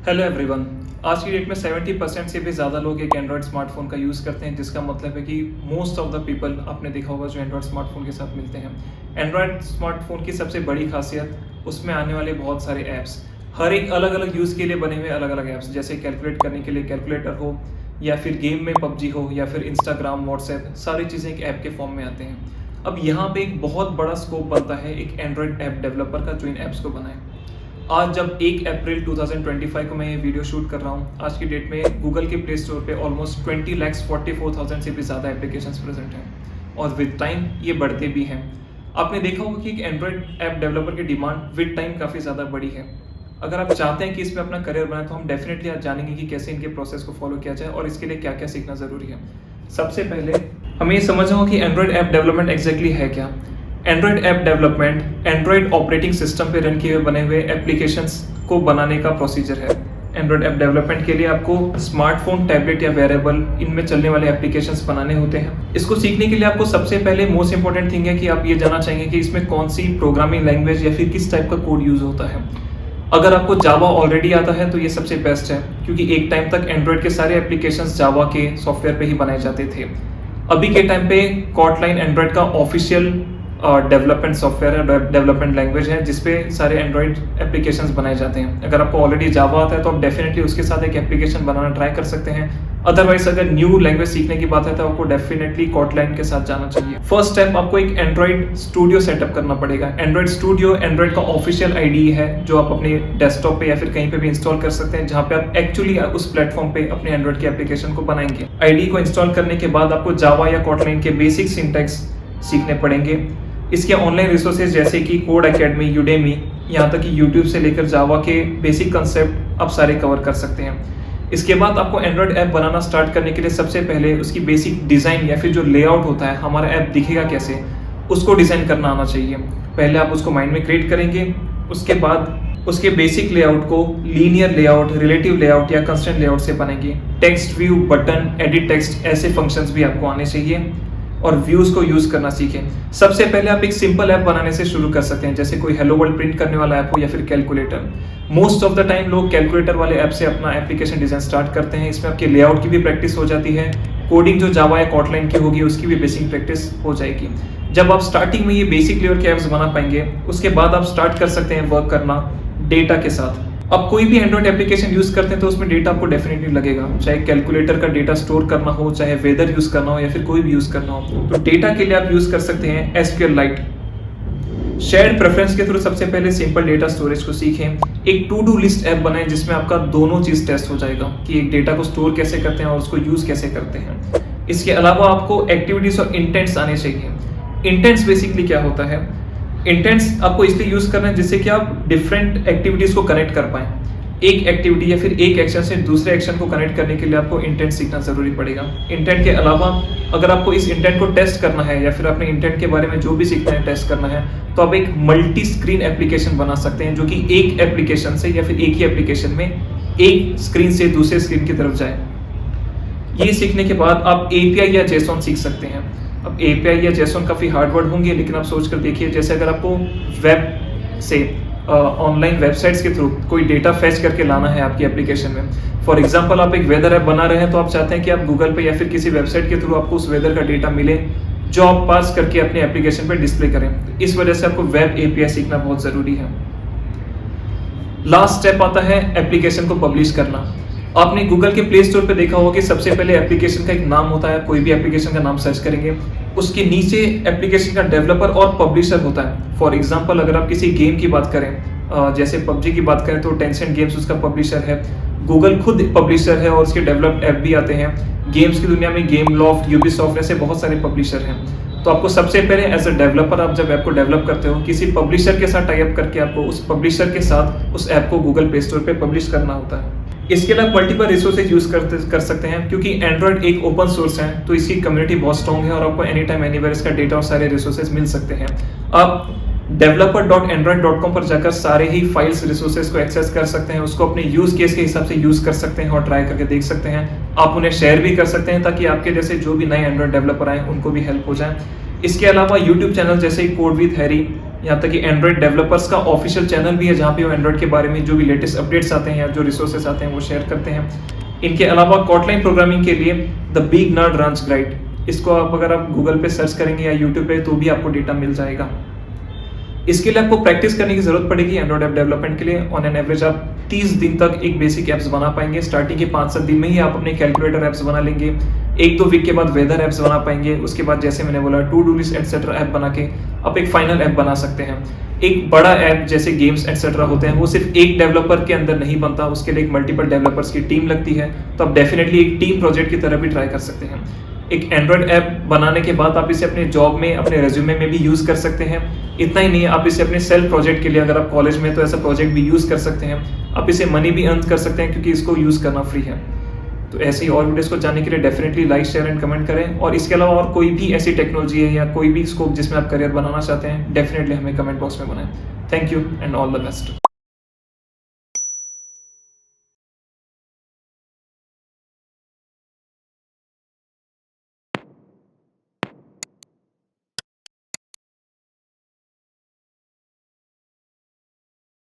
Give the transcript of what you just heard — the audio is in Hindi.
Hello everyone. आज की डेट में 70% से भी ज़्यादा लोग एक एंड्रॉयड स्मार्टफोन का यूज़ करते हैं, जिसका मतलब है कि मोस्ट ऑफ द पीपल आपने देखा होगा जो एंड्रॉयड स्मार्टफोन के साथ मिलते हैं। एंड्रॉयड स्मार्टफोन की सबसे बड़ी खासियत उसमें आने वाले बहुत सारे ऐप्स, हर एक अलग अलग यूज़ के लिए बने हुए अलग अलग ऐप्स, जैसे कैलकुलेट करने के लिए कैलकुलेटर हो, या फिर गेम में पबजी हो, या फिर इंस्टाग्राम, व्हाट्सएप, सारी चीज़ें एक ऐप के फॉर्म में आते हैं। अब यहाँ पे एक बहुत बड़ा स्कोप बनता है एक एंड्रॉयड ऐप डेवलपर का जो इन ऐप्स को बनाए। आज जब 1 अप्रैल 2025 को मैं ये वीडियो शूट कर रहा हूँ, आज की डेट में गूगल के प्ले स्टोर पे ऑलमोस्ट 20,44,000 से भी ज़्यादा एप्लीकेशंस प्रेजेंट हैं और विद टाइम ये बढ़ते भी हैं। आपने देखा होगा कि एक एंड्रॉयड ऐप डेवलपर की डिमांड विद टाइम काफ़ी ज़्यादा बढ़ी है। अगर आप चाहते हैं कि इसमें अपना करियर बनाए तो हम डेफिनेटली आज जानेंगे कि कैसे इनके प्रोसेस को फॉलो किया जाए और इसके लिए क्या क्या सीखना ज़रूरी है। सबसे पहले हमें ये समझना होगा कि एंड्रॉयड ऐप डेवलपमेंट एग्जैक्टली है क्या। Android app development Android operating system पे रन किए हुए बने हुए एप्लीकेशंस को बनाने का प्रोसीजर है। एंड्रॉयड ऐप डेवलपमेंट के लिए आपको स्मार्टफोन, टैबलेट या वेरेबल इनमें चलने वाले एप्लीकेशंस बनाने होते हैं। इसको सीखने के लिए आपको सबसे पहले मोस्ट इंपॉर्टेंट थिंग है कि आप ये जानना चाहेंगे कि इसमें कौन सी प्रोग्रामिंग लैंग्वेज या फिर किस टाइप का कोड यूज होता है। अगर आपको जावा ऑलरेडी आता है तो ये सबसे बेस्ट है, क्योंकि एक टाइम तक एंड्रॉयड के सारे एप्लीकेशंस जावा के सॉफ्टवेयर पे ही बनाए जाते थे। अभी के टाइम पे कॉटलाइन एंड्रॉयड का ऑफिशियल डेवलपमेंट सॉफ्टवेयर है, डेवलपमेंट लैंग्वेज है, जिसपे सारे एंड्रॉयड एप्लीकेशंस बनाए जाते हैं। अगर आपको ऑलरेडी जावा आता है तो आप डेफिनेटली उसके साथ एक एप्लीकेशन बनाना ट्राई कर सकते हैं। अदरवाइज अगर न्यू लैंग्वेज सीखने की बात है तो आपको डेफिनेटली कॉटलाइन के साथ जाना चाहिए। फर्स्ट स्टेप, आपको एक एंड्रॉयड स्टूडियो सेटअप करना पड़ेगा। एंड्रॉयड स्टूडियो एंड्रॉयड का ऑफिशियल आईडी है जो आप अपने डेस्कटॉप पे या फिर कहीं पे भी इंस्टॉल कर सकते हैं, जहाँ पे आप एक्चुअली उस प्लेटफॉर्म पे अपने एंड्रॉयड की एप्लीकेशन को बनाएंगे। आईडी को इंस्टॉल करने के बाद आपको जावा या कॉटलाइन के बेसिक सिंटैक्स सीखने पड़ेंगे। इसके ऑनलाइन रिसोर्सेज जैसे कि कोड एकेडमी, यूडेमी, यहाँ तक कि यूट्यूब से लेकर जावा के बेसिक कंसेप्ट आप सारे कवर कर सकते हैं। इसके बाद आपको एंड्रॉयड ऐप बनाना स्टार्ट करने के लिए सबसे पहले उसकी बेसिक डिज़ाइन या फिर जो लेआउट होता है, हमारा ऐप दिखेगा कैसे, उसको डिज़ाइन करना आना चाहिए। पहले आप उसको माइंड में क्रिएट करेंगे, उसके बाद उसके बेसिक लेआउट को लीनियर लेआउट, रिलेटिव लेआउट या कंस्टेंट लेआउट से बनाएंगे। Text view, button, edit text, ऐसे फंक्शंस भी आपको आने चाहिए और व्यूज को यूज करना सीखें। सबसे पहले आप एक सिंपल ऐप बनाने से शुरू कर सकते हैं, जैसे कोई हेलो वर्ल्ड प्रिंट करने वाला ऐप हो या फिर calculator. Most of the time लोग कैलकुलेटर वाले ऐप से अपना एप्लीकेशन डिजाइन स्टार्ट करते हैं। इसमें आपके लेआउट की भी प्रैक्टिस हो जाती है, कोडिंग जो जावा या कॉटलाइन की होगी उसकी भी बेसिक प्रैक्टिस हो जाएगी। जब आप स्टार्टिंग में ये बेसिक लेवल के ऐप्स बना पाएंगे, उसके बाद आप स्टार्ट कर सकते हैं वर्क करना डेटा के साथ। अब कोई भी एंड्रॉइड एप्लीकेशन यूज करते हैं तो उसमें डेटा आपको डेफिनेटली लगेगा, चाहे कैलकुलेटर का डेटा स्टोर करना हो, चाहे वेदर यूज करना हो या फिर कोई भी यूज करना हो। तो डेटा के लिए आप यूज कर सकते हैं SQLite। शेयर्ड प्रेफरेंस के थ्रू सबसे पहले सिंपल डेटा स्टोरेज को सीखें। एक टू डू लिस्ट ऐप बनाएं जिसमें आपका दोनों चीज टेस्ट हो जाएगा कि एक डेटा को स्टोर कैसे करते हैं और उसको यूज कैसे करते हैं। इसके अलावा आपको एक्टिविटीज और इंटेंट्स आने चाहिए। इंटेंट्स बेसिकली क्या होता है? इंटेंट्स आपको इसलिए यूज करना है जिससे कि आप डिफरेंट एक्टिविटीज को कनेक्ट कर पाएं। एक एक्टिविटी या फिर एक एक्शन से दूसरे एक्शन को कनेक्ट करने के लिए आपको इंटेंट सीखना जरूरी पड़ेगा। इंटेंट के अलावा अगर आपको इस इंटेंट को टेस्ट करना है या फिर अपने इंटेंट के बारे में जो भी सीखना है, टेस्ट करना है, तो आप एक मल्टी स्क्रीन एप्लीकेशन बना सकते हैं, जो कि एक एप्लीकेशन से या फिर एक ही एप्लीकेशन में एक स्क्रीन से दूसरे स्क्रीन की तरफ जाए। ये सीखने के बाद आप API या JSON सीख सकते हैं। अब API या JSON काफ़ी हार्ड वर्ड होंगे, लेकिन आप सोच कर देखिए, जैसे अगर आपको वेब से ऑनलाइन वेबसाइट्स के थ्रू कोई डेटा फैच करके लाना है आपकी एप्लीकेशन में। फॉर एग्जांपल आप एक वेदर ऐप बना रहे हैं, तो आप चाहते हैं कि आप गूगल पे या फिर किसी वेबसाइट के थ्रू आपको उस वेदर का डेटा मिले जो आप पास करके अपने एप्लीकेशन पे डिस्प्ले करें। इस वजह से आपको वेब API सीखना बहुत ज़रूरी है। लास्ट स्टेप आता है एप्लीकेशन को पब्लिश करना। आपने गूगल के प्ले स्टोर पे देखा होगा कि सबसे पहले एप्लीकेशन का एक नाम होता है। कोई भी एप्लीकेशन का नाम सर्च करेंगे, उसके नीचे एप्लीकेशन का डेवलपर और पब्लिशर होता है। फॉर एग्जांपल अगर आप किसी गेम की बात करें, जैसे PUBG की बात करें, तो टेंसेंट गेम्स उसका पब्लिशर है। गूगल खुद पब्लिशर है और उसके डेवलप्ड ऐप भी आते हैं। गेम्स की दुनिया में गेमलॉफ्ट, यूबीसॉफ्ट ऐसे बहुत सारे पब्लिशर हैं। तो आपको सबसे पहले एज अ डेवलपर, आप जब ऐप को डेवलप करते हो, किसी पब्लिशर के साथ टाई अप करके आपको उस पब्लिशर के साथ उस ऐप को गूगल प्ले स्टोर पे पब्लिश करना होता है। इसके लिए मल्टीपल रिसोर्सेज यूज कर सकते हैं, क्योंकि एंड्रॉइड एक ओपन सोर्स है, तो इसकी कम्युनिटी बहुत स्ट्रॉन्ग है और आपको एनी टाइम एनीवेयर इसका डेटा और सारे रिसोर्सेज मिल सकते हैं। आप developer.android.com पर जाकर सारे ही फाइल्स, रिसोर्सेज को एक्सेस कर सकते हैं, उसको अपने यूज केस के हिसाब से यूज कर सकते हैं और ट्राई करके देख सकते हैं। आप उन्हें शेयर भी कर सकते हैं ताकि आपके जैसे जो भी नए एंड्रॉइड डेवलपर आए उनको भी हेल्प हो जाए। इसके अलावा यूट्यूब चैनल जैसे कोड विद हैरी यहाँ तक कि एंड्रॉइड डेवलपर्स का ऑफिशियल चैनल भी है जहाँ पे वो एंड्रॉइड के बारे में जो भी लेटेस्ट अपडेट्स आते हैं या जो रिसोर्सेस आते हैं वो शेयर करते हैं। इनके अलावा कोटलाइन प्रोग्रामिंग के लिए the big nerd ranch guide, इसको अगर आप गूगल पे सर्च करेंगे या यूट्यूब पे तो भी आपको डेटा मिल जाएगा। इसके लिए आपको प्रैक्टिस करने की जरूरत पड़ेगी एंड्रॉइड ऐप डेवलपमेंट के लिए। ऑन एन एवरेज आप 30 दिन तक एक बेसिक एप्स बना पाएंगे। स्टार्टिंग के 5-7 दिन में ही आप अपने कैलकुलेटर एप्स बना लेंगे। 1-2 वीक के बाद वेदर एप्स बना पाएंगे। उसके बाद जैसे मैंने बोला to do list etcetera app बना के आप एक फाइनल ऐप बना सकते हैं। एक बड़ा ऐप जैसे गेम्स एटसेट्रा होते हैं वो सिर्फ एक डेवलपर के अंदर नहीं बनता, उसके लिए एक मल्टीपल डेवलपर्स की टीम लगती है। तो आप डेफिनेटली एक टीम प्रोजेक्ट की तरह भी ट्राई कर सकते हैं। एक एंड्रॉइड ऐप बनाने के बाद आप इसे अपने जॉब में, अपने रेज्यूमे में भी यूज कर सकते हैं। इतना ही नहीं, आप इसे अपने सेल्फ प्रोजेक्ट के लिए, अगर आप कॉलेज में तो ऐसा प्रोजेक्ट भी यूज कर सकते हैं। आप इसे मनी भी अर्न कर सकते हैं क्योंकि इसको यूज करना फ्री है। तो ऐसे ही और वीडियोस को जानने के लिए definitely like, share and comment करें। और इसके अलावा और कोई भी ऐसी टेक्नोलॉजी है या कोई भी स्कोप जिसमें आप करियर बनाना चाहते हैं, डेफिनेटली हमें कमेंट बॉक्स में बनाएं। Thank you and all the best.